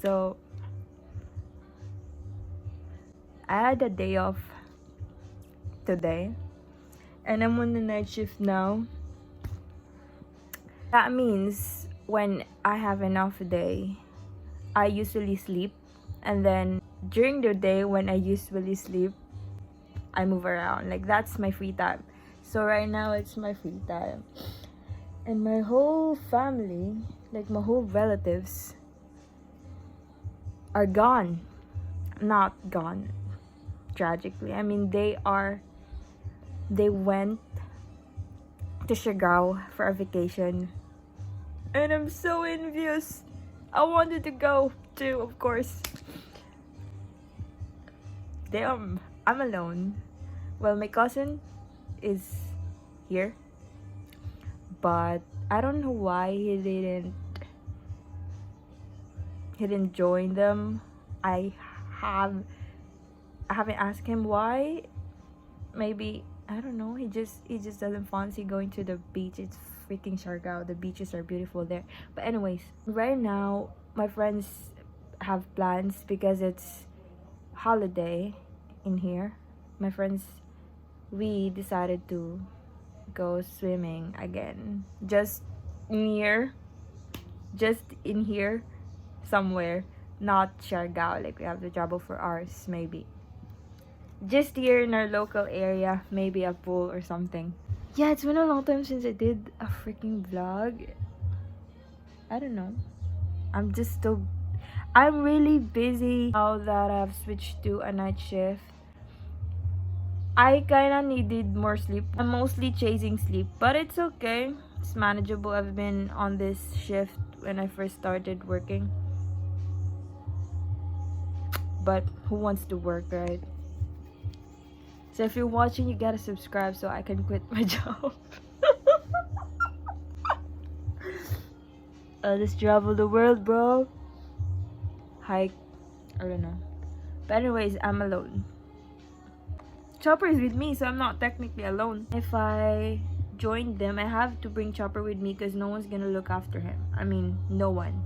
So I had a day off today and I'm on the night shift now. That means when I have enough day, I usually sleep, and then during the day when I usually sleep, I move around. Like, that's my free time. So right now it's my free time. And my whole family, like my whole relatives, are gone. Not gone, tragically. I mean, they went to Siargao for a vacation. And I'm so envious. I wanted to go too, of course. Damn, I'm alone. Well, my cousin is here, but I don't know why he didn't join them. I haven't asked him why. Maybe, I don't know, he just doesn't fancy going to the beach. It's freaking Siargao. The beaches are beautiful there. But anyways, right now my friends have plans because it's holiday in here. My friends, we decided to go swimming again, just in here somewhere, not Siargao, like we have to travel for hours. Maybe just here in our local area, maybe a pool or something. Yeah, it's been a long time since I did a freaking vlog. I don't know, I'm really busy now that I've switched to a night shift. I kinda needed more sleep. I'm mostly chasing sleep, but it's okay. It's manageable. I've been on this shift when I first started working. But who wants to work, right? So if you're watching, you gotta subscribe so I can quit my job. I'll just travel the world, bro. Hike. I don't know. But anyways, I'm alone. Chopper is with me, so I'm not technically alone. If I join them, I have to bring Chopper with me because no one's gonna look after him. I mean, no one.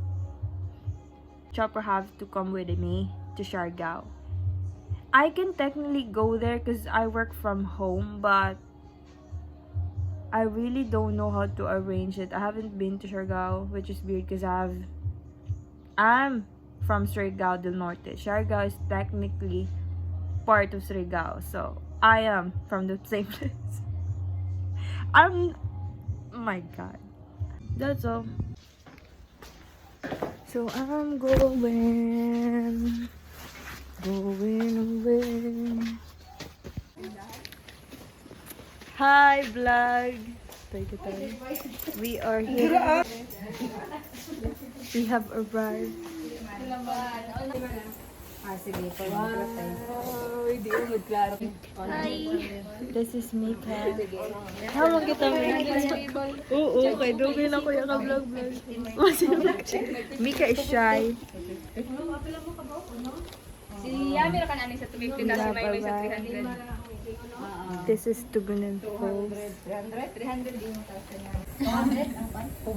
Chopper have to come with me to Siargao. I can technically go there because I work from home, but I really don't know how to arrange it. I haven't been to Siargao, which is weird because I'm from Surigao del Norte. Siargao is technically part of Surigao, so I am from the same place. Oh my god. That's all. So I'm going away. Hi vlog. We are here. We have arrived. Hi. This is Mika. Tawag kita Mika. Oo, kay dugay na ko yung ka-vlog. Mika is shy. Si Yami ra kanani sa 250 kasi may sa 300. This is Tugunan Falls. 300 din yung taas niya.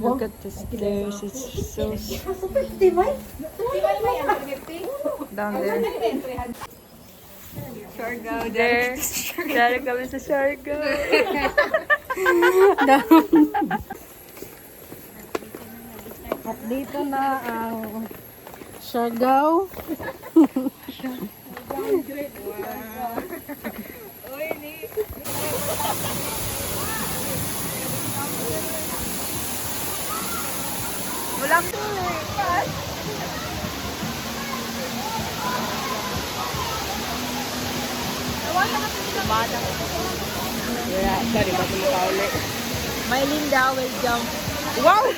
Look at the stairs. It's so down there. Siargao There. Dari kami sa Siargao. At dito na ang Siargao. Wala ko Yeah, sorry, bago mo ulit. My Linda will jump. Wow!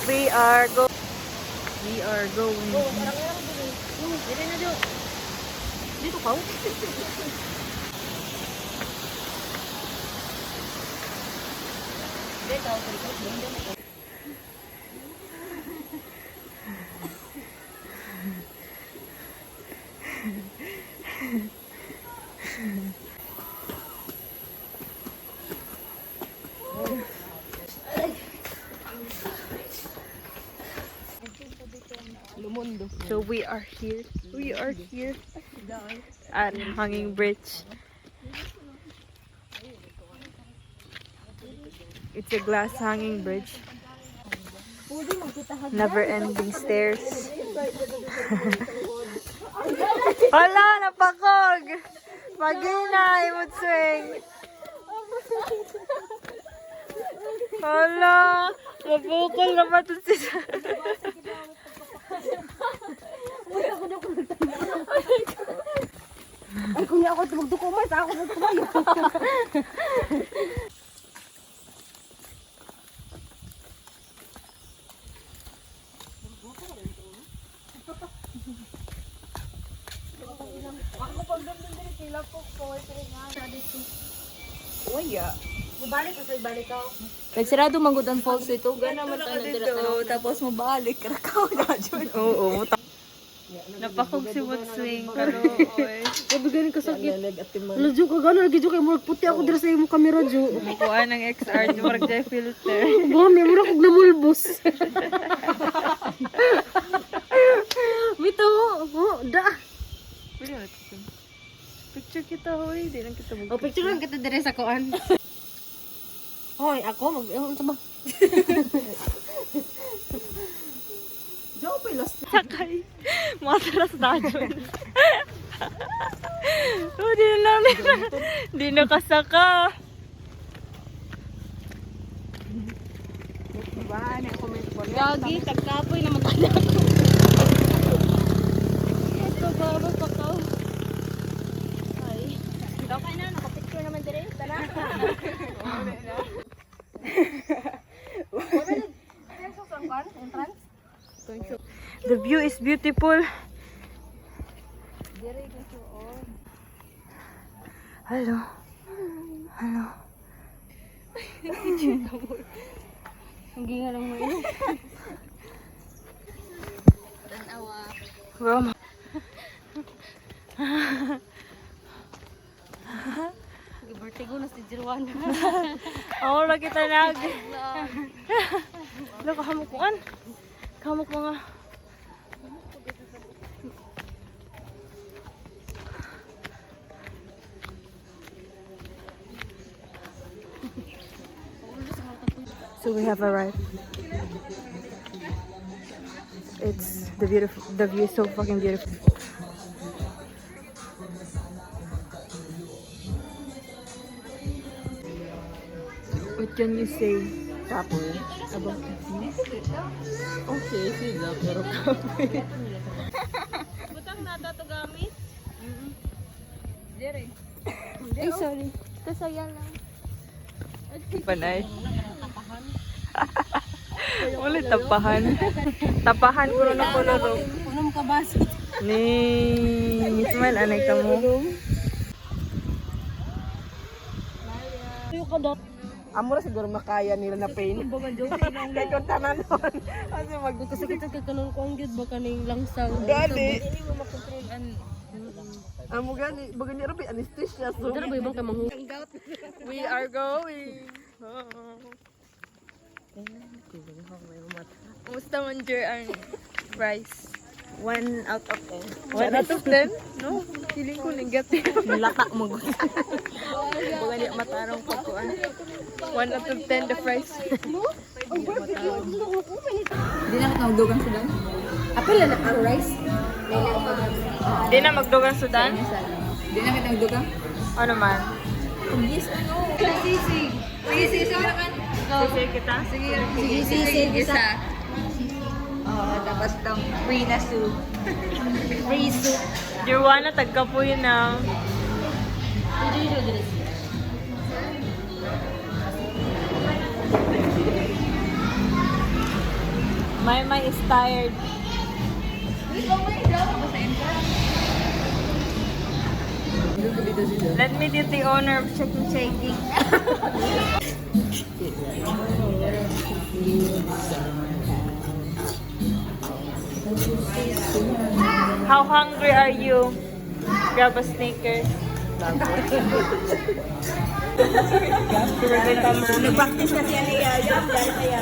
We are going. Dito ka? So we are here. We are here at Hanging Bridge. It's a glass hanging bridge. Never-ending stairs. Hala, napakog! Magina, imod swing. Hala, mabukol na ba ito siya? Ay, kung ako tumagduko mas, ako nagtumayo. Nagsirado manggod ang falls ito. Gana man tayo dito. Tapos mabalik. Krakaw na dyan. Oo. Napakog si Watswing. Pero, oy. Sabi ganin kasakit. Wala, Jo, kagano lagi, Jo, kay murag puti ako dira sa imong kamera, Jo. Kuhaan ng XR, yung marag dyan filter. Bami, murag kog namulbos. Bito, da. Pwede mo natin. Picture kita, hoy. Di lang kita O, picture lang kita dira sa kuan. Hoy, ako ano ba? Sakay. Matras na dyan. Oh, di na namin. Di na kasaka. Gagi, tagkapoy na matanda ko. Ito ba, pakaw. Ay. Okay na, nakapicture naman dire. Tara. The view is beautiful. Hello. Hello. Ang ginga lang mo yun. Roma. Vertigo na si Jirwan. Ako lang kita nag. Wala, kahamukuan. Kahamuk mga. So we have arrived. It's the view is so fucking beautiful. What can you say, Papoy, about the view? Okay, sila, pero kapoy. Butang nata to gamit? Dire. Ay, sorry. Kasaya lang. Panay. Wala tapahan. Tapahan ko na ko laro. Unang kabasit. Ni Ismail, anay ka mo. Amo na siguro makaya nila na pain. Kaya kung tanan nun. Kasi magkasakit ang kakanon ko ang gid ba kaning langsang. Gani. Amo gani, baga niya rabi anesthesia. So, dara ba ibang kamang We are going. Musta man Jer ang price? 1 out of 10. 1 out of 10? No? Feeling ko negative. Lata mo. Baga niya matarong ko ko. 1 out of 10 the price. Di na kita magdugang sudan. Apil na ang rice. Di na magdugang Sudan? Di na kita magdugang. Ano man? Yes, ano? Sisig. Sisig naman. Sige kita? Sige, sisig isa. Oo, tapos itong free na soup. Free soup. Jirwana, tagkapoy na. My is tired. Let me do the owner of Chicken Shaking. How hungry are you? Grab a Snickers. Nag-practice na siya niya. Yan, dahil kaya.